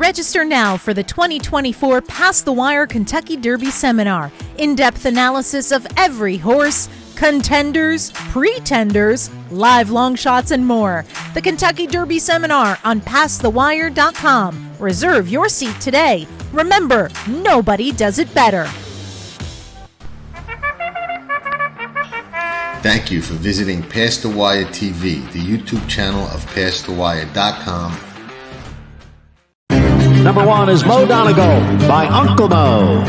Register now for the 2024 Pass the Wire Kentucky Derby Seminar. In-depth analysis of every horse, contenders, pretenders, live long shots, and more. The Kentucky Derby Seminar on PassTheWire.com. Reserve your seat today. Remember, nobody does it better. Thank you for visiting Pass the Wire TV, the YouTube channel of PassTheWire.com. Number one is Mo Donegal by Uncle Mo.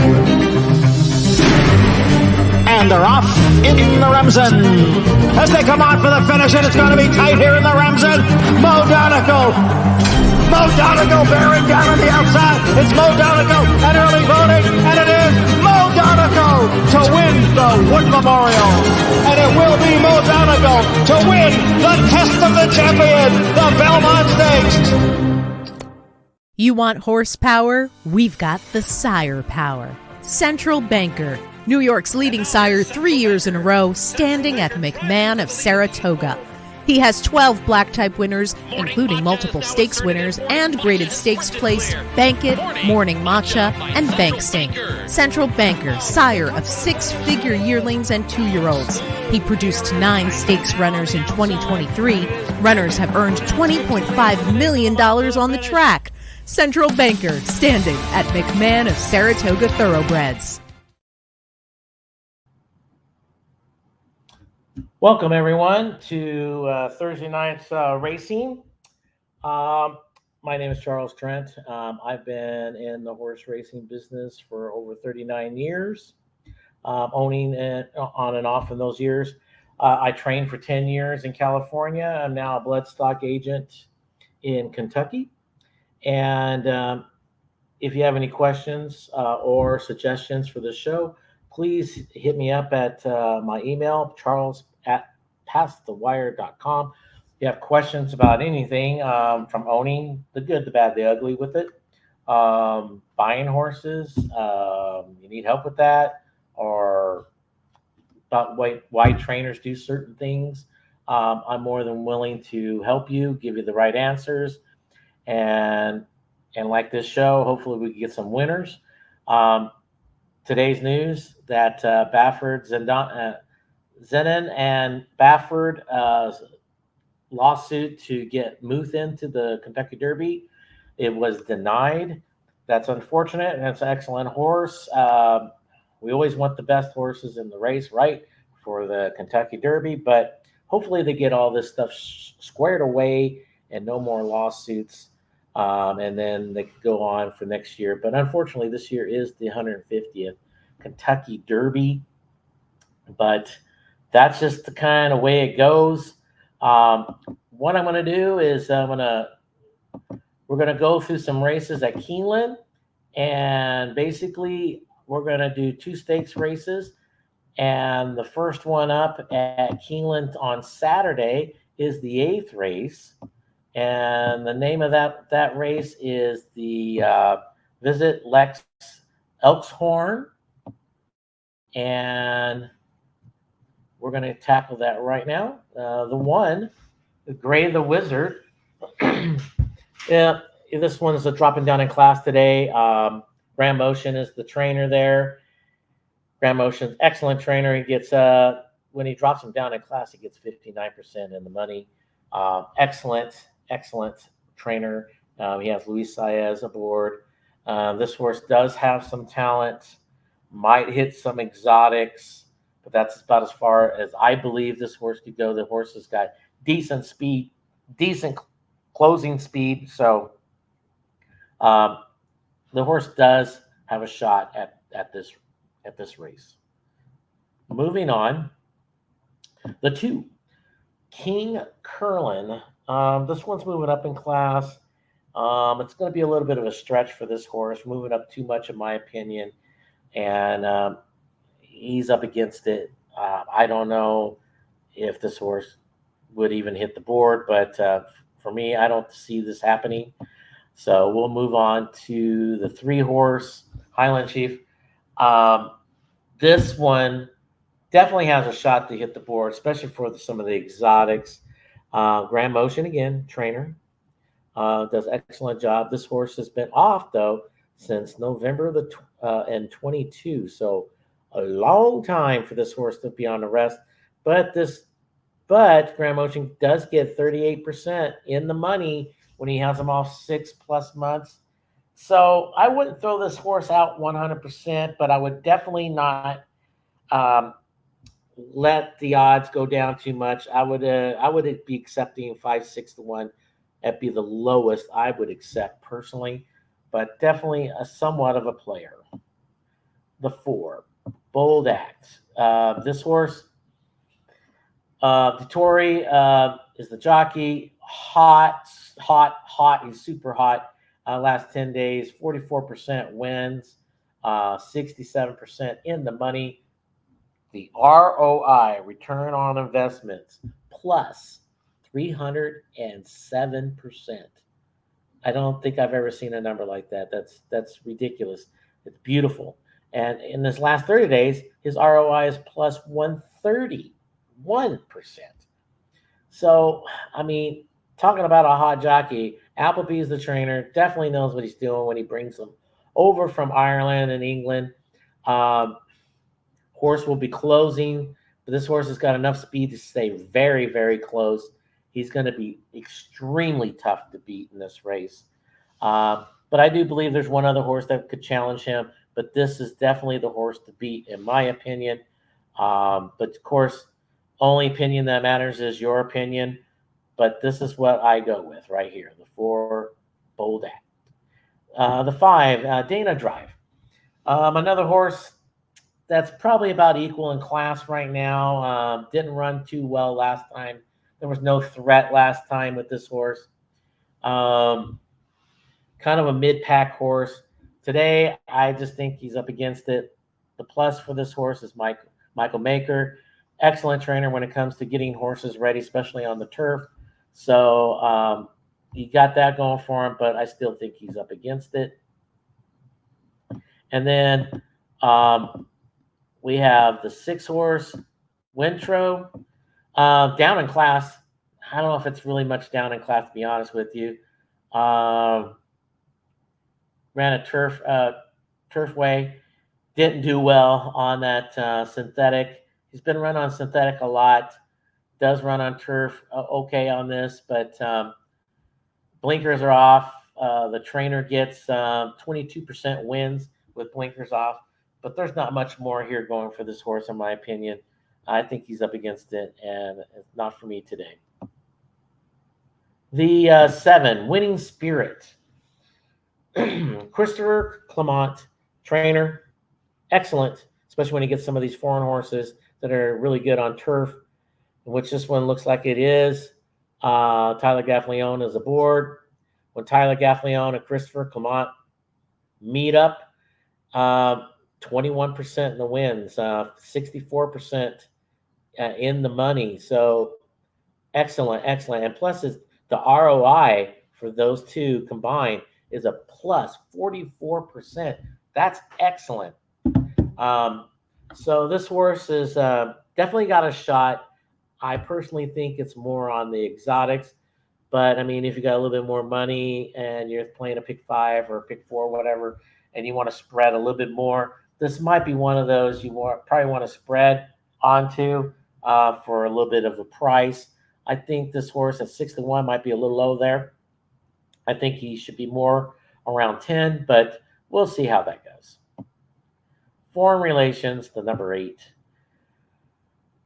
And they're off in the Remsen. As they come on for the finish, and it's going to be tight here in the Remsen. Mo Donegal bearing down on the outside. It's Mo Donegal and early voting, and it is Mo Donegal to win the Wood Memorial. And it will be Mo Donegal to win the Test of the Champion, the Belmont Stakes. You want horsepower? We've got the sire power. Central Banker, New York's leading sire 3 years in a row, standing at McMahon of Saratoga. He has 12 black type winners, including multiple stakes winners and graded stakes placed Bank It, Morning Matcha, and Bank Stink. Central Banker, sire of 6-figure yearlings and 2-year-olds. He produced 9 stakes runners in 2023. Runners have earned $20.5 million on the track. Central Banker, standing at McMahon of Saratoga Thoroughbreds. Welcome, everyone, to Thursday night's racing. My name is Charles Trent. I've been in the horse racing business for over 39 years, owning it on and off in those years. I trained for 10 years in California. I'm now a bloodstock agent in Kentucky. And if you have any questions or suggestions for the show, please hit me up at my email, charles@passthewire.com. If you have questions about anything from owning, the good, the bad, the ugly with it, buying horses, you need help with that, or about why trainers do certain things, I'm more than willing to help you, give you the right answers. And like this show, hopefully we can get some winners. Today's news that Baffert, Zenon and Baffert lawsuit to get Muth into the Kentucky Derby, it was denied. That's unfortunate, and it's an excellent horse. We always want the best horses in the race, right, for the Kentucky Derby, but hopefully they get all this stuff squared away and no more lawsuits, and then they could go on for next year. But unfortunately, this year is the 150th Kentucky Derby, but that's just the kind of way it goes. What I'm going to do is we're going to go through some races at Keeneland, and basically we're going to do 2 stakes races. And the first one up at Keeneland on Saturday is the 8th race. And the name of that race is the Visit Lex Elkhorn. And we're going to tackle that right now. The one, Gray the Wizard. Yeah, this one's dropping down in class today. Grand Motion is the trainer there. Grand Motion's excellent trainer. He gets when he drops him down in class, he gets 59% in the money. Excellent trainer. He has Luis Saez aboard. This horse does have some talent, might hit some exotics, but that's about as far as I believe this horse could go. The horse has got decent speed, decent closing speed. So the horse does have a shot at this race. Moving on, the 2, King Curlin. This one's moving up in class. It's going to be a little bit of a stretch for this horse, moving up too much, in my opinion. And he's up against it. I don't know if this horse would even hit the board, but for me, I don't see this happening. So we'll move on to the 3-horse Highland Chief. This one definitely has a shot to hit the board, especially for some of the exotics. Grand Motion, again, trainer. Does excellent job. This horse has been off though since November and 22, so a long time for this horse to be on the rest. But Grand Motion does get 38% in the money when he has him off 6+ months. So I wouldn't throw this horse out 100%, but I would definitely not let the odds go down too much. I would be accepting 5-6 to 1. That'd be the lowest I would accept personally, but definitely a somewhat of a player. The 4, Bold Act. This horse, Vittori is the jockey. Hot. He's super hot. Last 10 days, 44% wins, 67% in the money. The ROI, return on investments, plus 307%. I don't think I've ever seen a number like that. That's ridiculous. It's beautiful. And in this last 30 days, his ROI is plus 131%. So, I mean, talking about a hot jockey, Appleby's the trainer, definitely knows what he's doing when he brings them over from Ireland and England. Horse will be closing, but this horse has got enough speed to stay very, very close. He's going to be extremely tough to beat in this race. But I do believe there's one other horse that could challenge him, but this is definitely the horse to beat, in my opinion. But, of course, only opinion that matters is your opinion. But this is what I go with right here, the 4, Bold Act. The 5, Dana Drive. Another horse that's probably about equal in class right now. Didn't run too well last time. There was no threat last time with this horse. Kind of a mid-pack horse. Today, I just think he's up against it. The plus for this horse is Michael Maker. Excellent trainer when it comes to getting horses ready, especially on the turf. So he got that going for him, but I still think he's up against it. And then we have the 6 horse, Wintro. Down in class. I don't know if it's really much down in class, to be honest with you. Ran a turfway. Didn't do well on that synthetic. He's been run on synthetic a lot. Does run on turf okay on this, but blinkers are off. The trainer gets 22% wins with blinkers off, but there's not much more here going for this horse, in my opinion. I think he's up against it, and it's not for me today. The 7, Winning Spirit. Christopher Clement, trainer, excellent, especially when he gets some of these foreign horses that are really good on turf, which this one looks like it is. Tyler Gaffalione is aboard. When Tyler Gaffalione and Christopher Clement meet up, 21% in the wins, 64% in the money. So excellent. And plus, the ROI for those two combined is a plus 44%. That's excellent. So this horse is definitely got a shot. I personally think it's more on the exotics. But, I mean, if you got a little bit more money and you're playing a pick 5 or a pick 4, whatever, and you want to spread a little bit more, this might be one of those you probably want to spread onto for a little bit of a price. I think this horse at 6 to 1 might be a little low there. I think he should be more around 10, but we'll see how that goes. Foreign Relations, the number 8.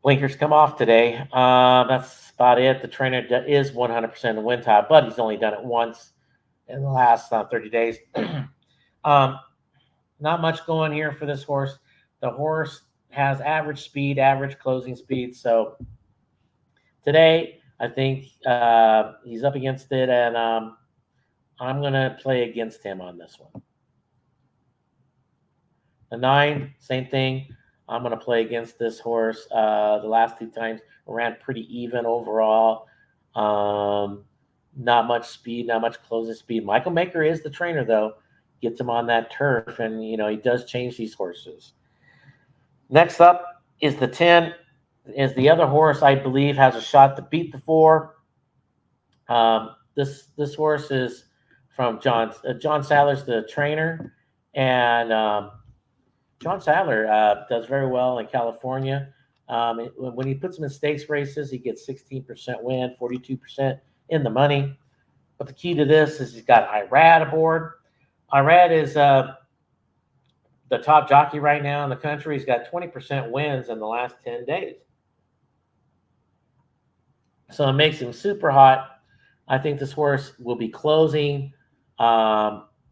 Blinkers come off today. That's about it. The trainer is 100% in the win time, but he's only done it once in the last 30 days. Not much going here for this horse. The horse has average speed, average closing speed. So today, I think he's up against it, and I'm going to play against him on this one. The 9, same thing. I'm going to play against this horse. The last 2 times ran pretty even overall. Not much speed, not much closing speed. Michael Maker is the trainer, though. Gets him on that turf, and, he does change these horses. Next up is the 10. Is the other horse I believe has a shot to beat the 4. This horse is from John Sadler's the trainer, and John Sadler does very well in California. When he puts him in stakes races, he gets 16% win, 42% in the money. But the key to this is he's got Irad aboard. Irad is the top jockey right now in the country. He's got 20% wins in the last 10 days. So it makes him super hot. I think this horse will be closing.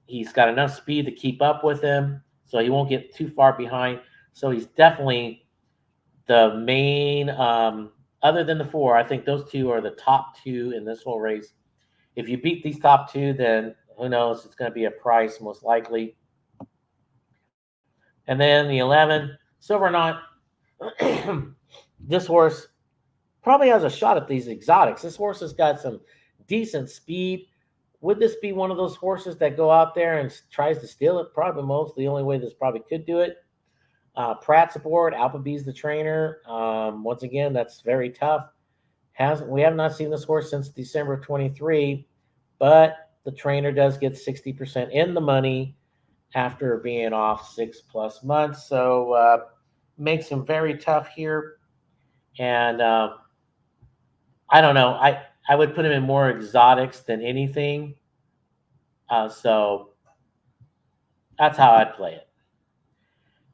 He's got enough speed to keep up with him, so he won't get too far behind. So he's definitely the main, other than the 4, I think those 2 are the top 2 in this whole race. If you beat these top 2, then who knows? It's going to be a price, most likely. And then the 11, Silver Knot. This horse probably has a shot at these exotics. This horse has got some decent speed. Would this be one of those horses that go out there and tries to steal it? Probably most. The only way this probably could do it. Pratt's aboard. Alpabee's the trainer. Once again, that's very tough. We have not seen this horse since December of 23, but the trainer does get 60% in the money after being off 6+ months. So makes him very tough here. And I don't know. I would put him in more exotics than anything. So that's how I'd play it.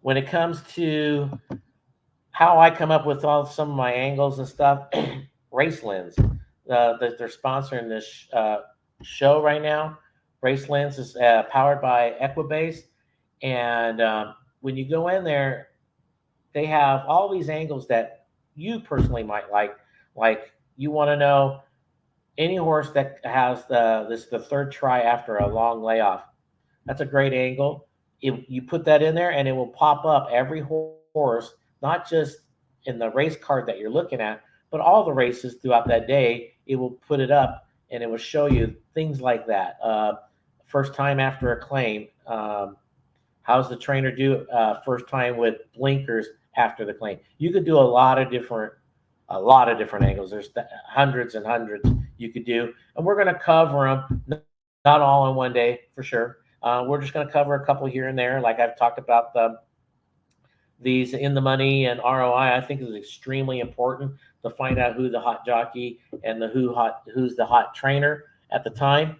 When it comes to how I come up with some of my angles and stuff, Race Lens, they're sponsoring this show right now. Race Lens is powered by Equibase. And when you go in there, they have all these angles that you personally might like. Like you want to know any horse that has the third try after a long layoff. That's a great angle. You put that in there and it will pop up every horse, not just in the race card that you're looking at, but all the races throughout that day. It will put it up and it will show you things like that. First time after a claim. How's the trainer do first time with blinkers after the claim? You could do a lot of different angles. There's hundreds and hundreds you could do, and we're going to cover them, not all in one day for sure. We're just going to cover a couple here and there, like I've talked about these in the money and ROI. I think is extremely important to find out who the hot jockey and who's the hot trainer at the time,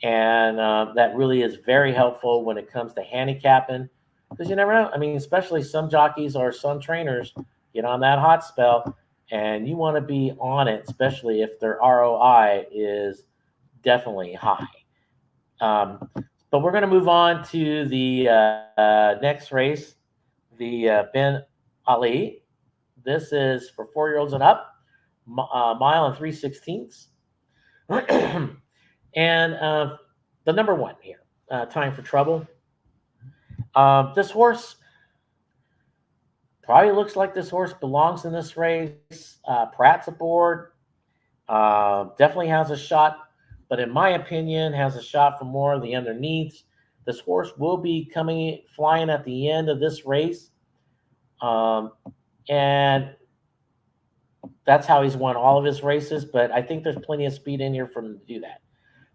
and that really is very helpful when it comes to handicapping, because you never know. I mean, especially some jockeys or some trainers get on that hot spell. And you want to be on it, especially if their ROI is definitely high. But we're going to move on to the next race, the Ben Ali. This is for 4-year-olds and up, mile and 3/16. And the number 1 here, Time for Trouble. This horse probably looks like this horse belongs in this race. Pratt's aboard. Definitely has a shot, but in my opinion, has a shot for more of the underneaths. This horse will be flying at the end of this race. And that's how he's won all of his races, but I think there's plenty of speed in here for him to do that.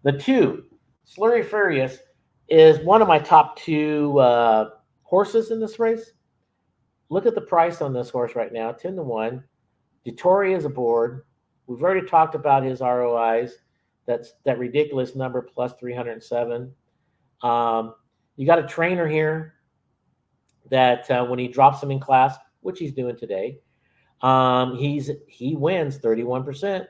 The 2, Slurry Furious, is one of my top 2 horses in this race. Look at the price on this horse right now, 10-1. Dettori is aboard. We've already talked about his ROIs. That's that ridiculous number, plus 307. You got a trainer here that when he drops him in class, which he's doing today, he wins 31%.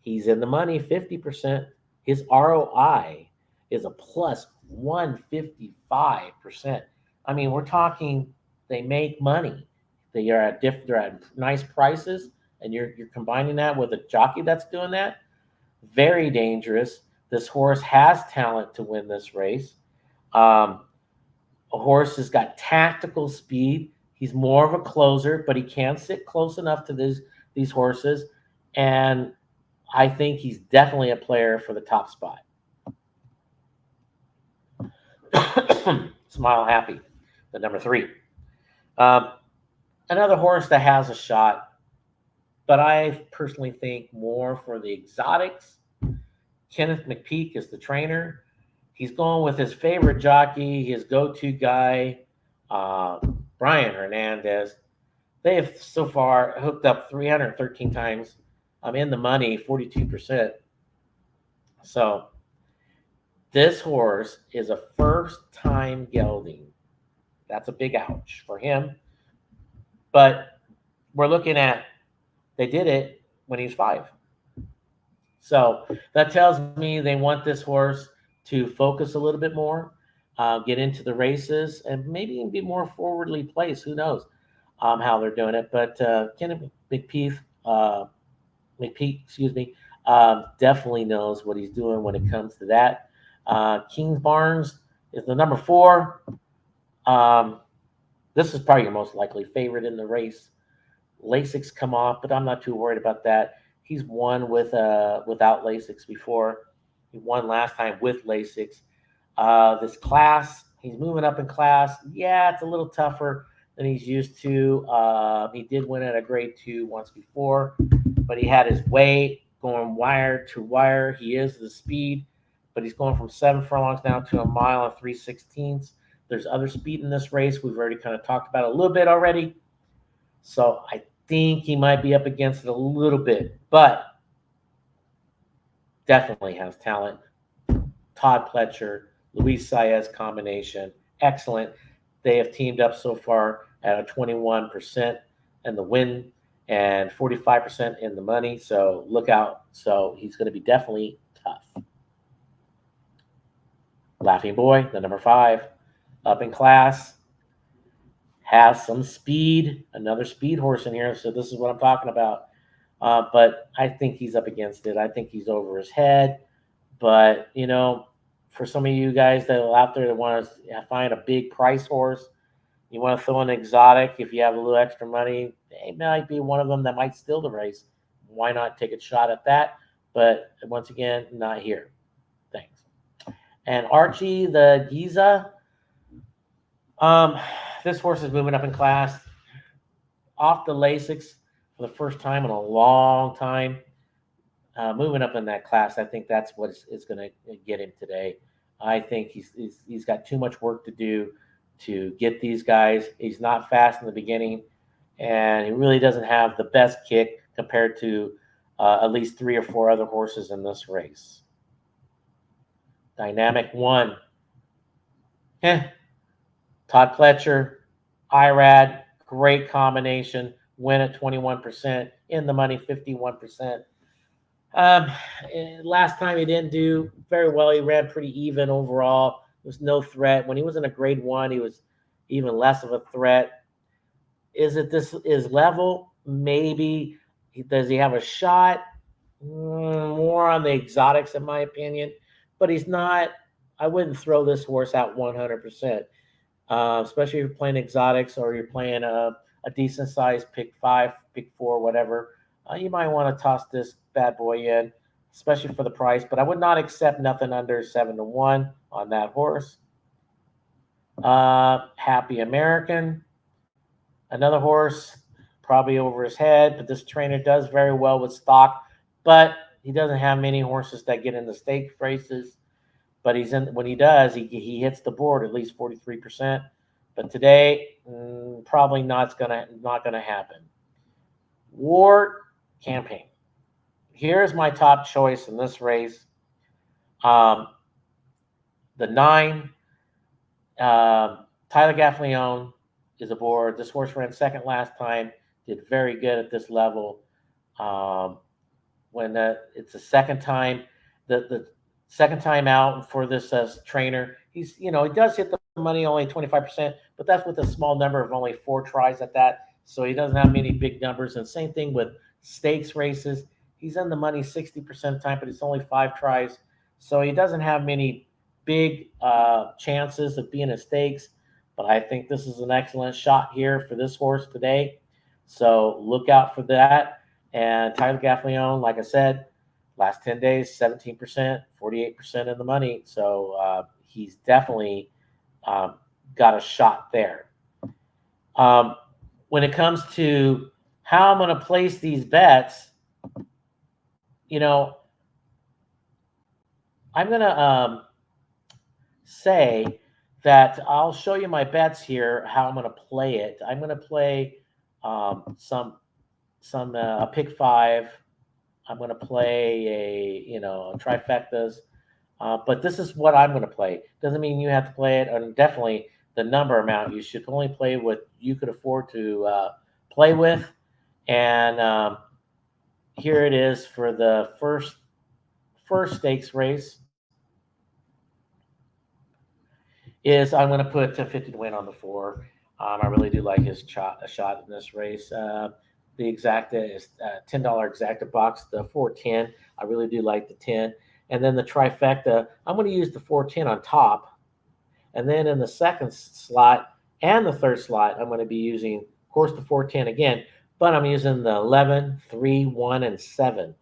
He's in the money 50%. His ROI is a plus 155%. I mean, we're talking. They make money. They're at nice prices, and you're combining that with a jockey that's doing that. Very dangerous. This horse has talent to win this race. A horse has got tactical speed. He's more of a closer, but he can sit close enough to these horses, and I think he's definitely a player for the top spot. Smile Happy, the number 3. Another horse that has a shot, but I personally think more for the exotics Kenneth McPeak is the trainer. He's going with his favorite jockey, his go-to guy, Brian Hernandez. They have so far hooked up 313 times. I'm in the money, 42%. So this horse is a first-time gelding. That's a big ouch for him. But we're looking at, they did it when he was 5. So that tells me they want this horse to focus a little bit more, get into the races, and maybe even be more forwardly placed. Who knows how they're doing it? But Kenneth McPeak, definitely knows what he's doing when it comes to that. Kings Barnes is the number 4. This is probably your most likely favorite in the race. Lasix come off, but I'm not too worried about that. He's won without Lasix before. He won last time with Lasix. This class, he's moving up in class. Yeah, it's a little tougher than he's used to. He did win at a grade 2 once before, but he had his way going wire to wire. He is the speed, but he's going from 7 furlongs now to 1 mile and 3/16. There's other speed in this race. We've already kind of talked about it a little bit already. So I think he might be up against it a little bit, but definitely has talent. Todd Pletcher, Luis Saez combination, excellent. They have teamed up so far at a 21% in the win and 45% in the money. So look out. So he's going to be definitely tough. Laughing Boy, the number 5, up in class, has some speed. Another speed horse in here. So this is what I'm talking about. But I think he's up against it. I think he's over his head. But, you know, for some of you guys that are out there that want to find a big price horse, you want to throw an exotic, if you have a little extra money, they might be one of them that might steal the race. Why not take a shot at that? But once again, not here. Thanks. And Archie, the Giza, this horse is moving up in class, off the Lasix for the first time in a long time. Moving up in that class, I think that's what is going to get him today. I think he's got too much work to do to get these guys. He's not fast in the beginning, and he really doesn't have the best kick compared to at least 3 or 4 other horses in this race. Dynamic 1. Todd Pletcher, Irad, great combination. Win at 21%, in the money 51%. Last time he didn't do very well. He ran pretty even overall. There was no threat. When he was in a grade 1, he was even less of a threat. Is it this is level? Maybe. Does he have a shot? More on the exotics, in my opinion. But he's not. I wouldn't throw this horse out 100%. Especially if you're playing exotics or you're playing a decent size pick 5, pick 4, whatever. You might want to toss this bad boy in, especially for the price. But I would not accept nothing under 7-1 on that horse. Happy American, another horse probably over his head, but this trainer does very well with stock. But he doesn't have many horses that get in the stakes races. But when he does, he hits the board at least 43%. But today, probably not gonna happen. Ward Campaign. Here's my top choice in this race. The 9, Tyler Gaffleone is aboard. This horse ran second last time. Did very good at this level. When it's the second time, the second time out for this trainer, he does hit the money only 25%, but that's with a small number of only 4 tries at that. So he doesn't have many big numbers. And same thing with stakes races. He's in the money 60% of the time, but it's only 5 tries. So he doesn't have many big chances of being a stakes. But I think this is an excellent shot here for this horse today. So look out for that. And Tyler Gaffleone, like I said, last 10 days, 17%, 48% in the money. So he's definitely got a shot there. When it comes to how I'm going to place these bets, I'm going to say that I'll show you my bets here, how I'm going to play it. I'm going to play some pick five. I'm going to play trifectas. But this is what I'm going to play. Doesn't mean you have to play it, and definitely the number amount. You should only play what you could afford to play with. And here it is for the first stakes race. Is I'm going to put 50 to win on the 4. I really do like his shot in this race. The exacta is $10 exacta box, the 410. I really do like the 10. And then the trifecta, I'm going to use the 410 on top. And then in the second slot and the third slot, I'm going to be using, of course, the 410 again, but I'm using the 11, 3, 1, and 7.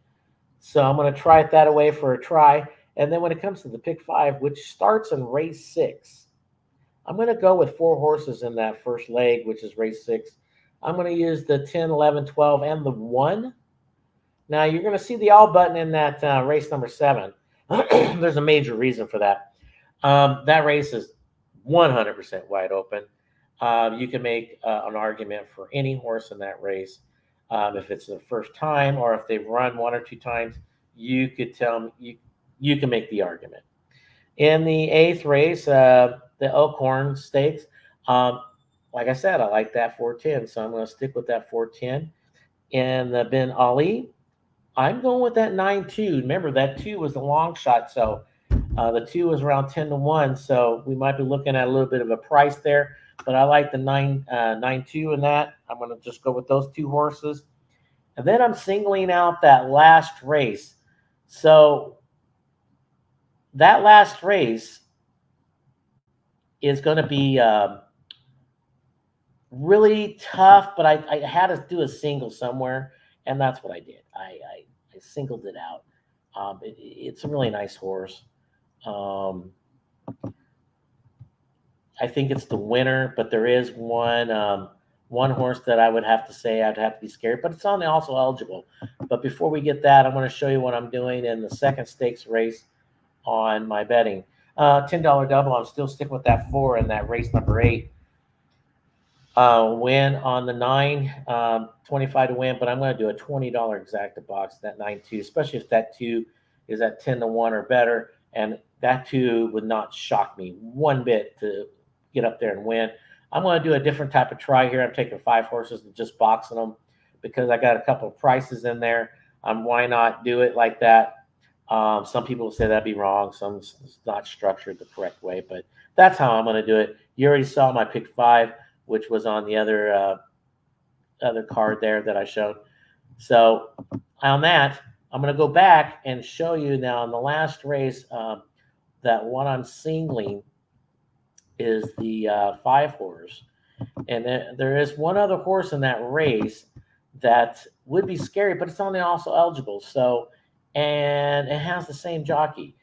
So I'm going to try it that way for a try. And then when it comes to the pick 5, which starts in race 6, I'm going to go with 4 horses in that first leg, which is race 6. I'm going to use the 10, 11, 12, and the 1. Now, you're going to see the all button in that race number 7. There's a major reason for that. That race is 100% wide open. You can make an argument for any horse in that race. If it's the first time or if they've run 1 or 2 times, you could tell me, you can make the argument. In the 8th race, the Elkhorn Stakes, like I said, I like that 410, so I'm going to stick with that 410. And the Ben Ali, I'm going with that 9-2. Remember, that 2 was the long shot, so the 2 was around 10 to 1, so we might be looking at a little bit of a price there. But I like the 9-2 in that. I'm going to just go with those 2 horses. And then I'm singling out that last race. So that last race is going to be really tough, but I had to do a single somewhere, and that's what I did. I singled it out. It's a really nice horse. I think it's the winner, but there is one horse that I would have to say I'd have to be scared, but it's also eligible. But before we get that, I'm going to show you what I'm doing in the second stakes race on my betting. $10 double, I'm still sticking with that 4 in that race number 8. Win on the 9, 25 to win, but I'm going to do a $20 exacta box, that 9-2, especially if that 2 is at 10 to 1 or better. And that 2 would not shock me one bit to get up there and win. I'm going to do a different type of try here. I'm taking 5 horses and just boxing them because I got a couple of prices in there. Why not do it like that? Some people say that'd be wrong. Some it's not structured the correct way, but that's how I'm going to do it. You already saw my pick 5, which was on the other card there that I showed. So on that, I'm going to go back and show you now in the last race that what I'm singling is the 5 horse. And there is one other horse in that race that would be scary, but it's only also eligible. So, and it has the same jockey.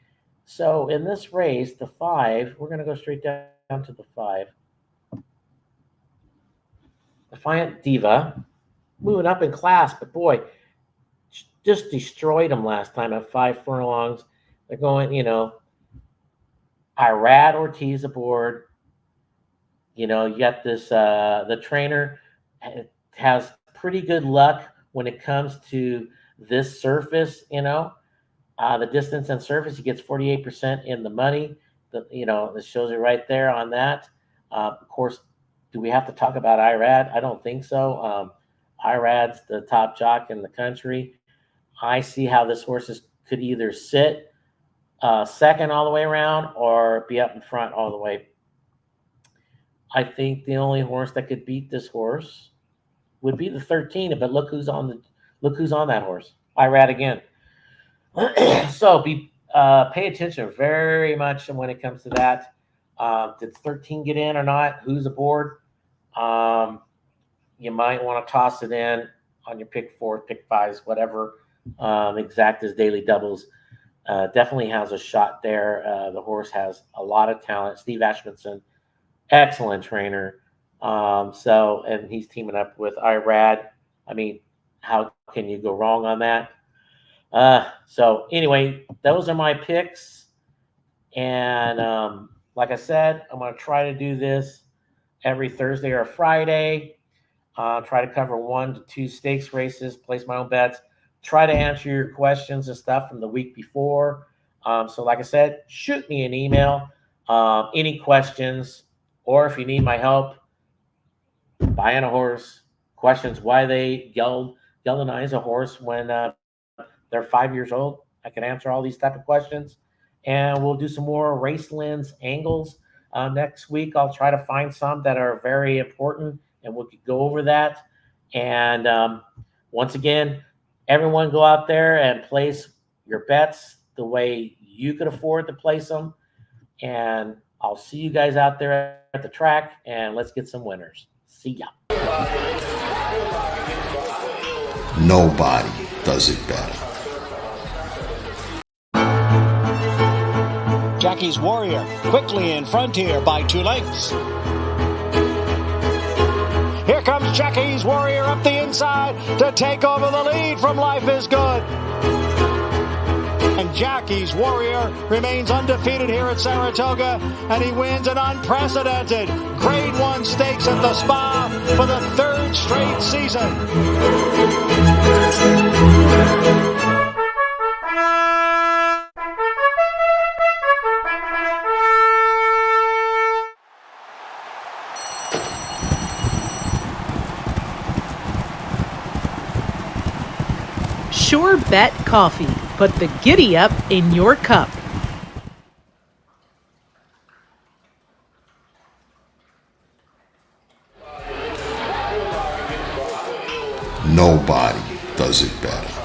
So in this race, the 5, we're going to go straight down to the 5. Defiant Diva, moving up in class, but boy, just destroyed them last time at 5 furlongs. They're going, Irad Ortiz aboard. You got this, the trainer has pretty good luck when it comes to this surface, the distance and surface. He gets 48% in the money. This shows it right there on that. Of course, do we have to talk about Irad? I don't think so. Irad's the top jock in the country. I see how this horse could either sit second all the way around or be up in front all the way. I think the only horse that could beat this horse would be the 13. But look who's on that horse. Irad again. So pay attention very much when it comes to that. Did 13 get in or not? Who's aboard? You might want to toss it in on your pick 4, pick 5s, whatever. Exact as daily doubles. Definitely has a shot there. The horse has a lot of talent. Steve Ashmanson, excellent trainer. And he's teaming up with Irad. I mean, how can you go wrong on that? So anyway, those are my picks. And like I said, I'm going to try to do this every Thursday or Friday. Try to cover 1 to 2 stakes races, place my own bets, try to answer your questions and stuff from the week before. So like I said, shoot me an email, any questions, or if you need my help buying a horse, questions why they galvanize a horse when they're 5 years old. I can answer all these type of questions. And we'll do some more race lens angles. Next week, I'll try to find some that are very important, and we could go over that. And once again, everyone go out there and place your bets the way you could afford to place them. And I'll see you guys out there at the track, and let's get some winners. See ya. Nobody does it better. Jackie's Warrior quickly in front here by 2 lengths. Here comes Jackie's Warrior up the inside to take over the lead from Life is Good. And Jackie's Warrior remains undefeated here at Saratoga, and he wins an unprecedented Grade 1 stakes at the Spa for the 3rd straight season. Sure Bet Coffee. Put the giddy up in your cup. Nobody does it better.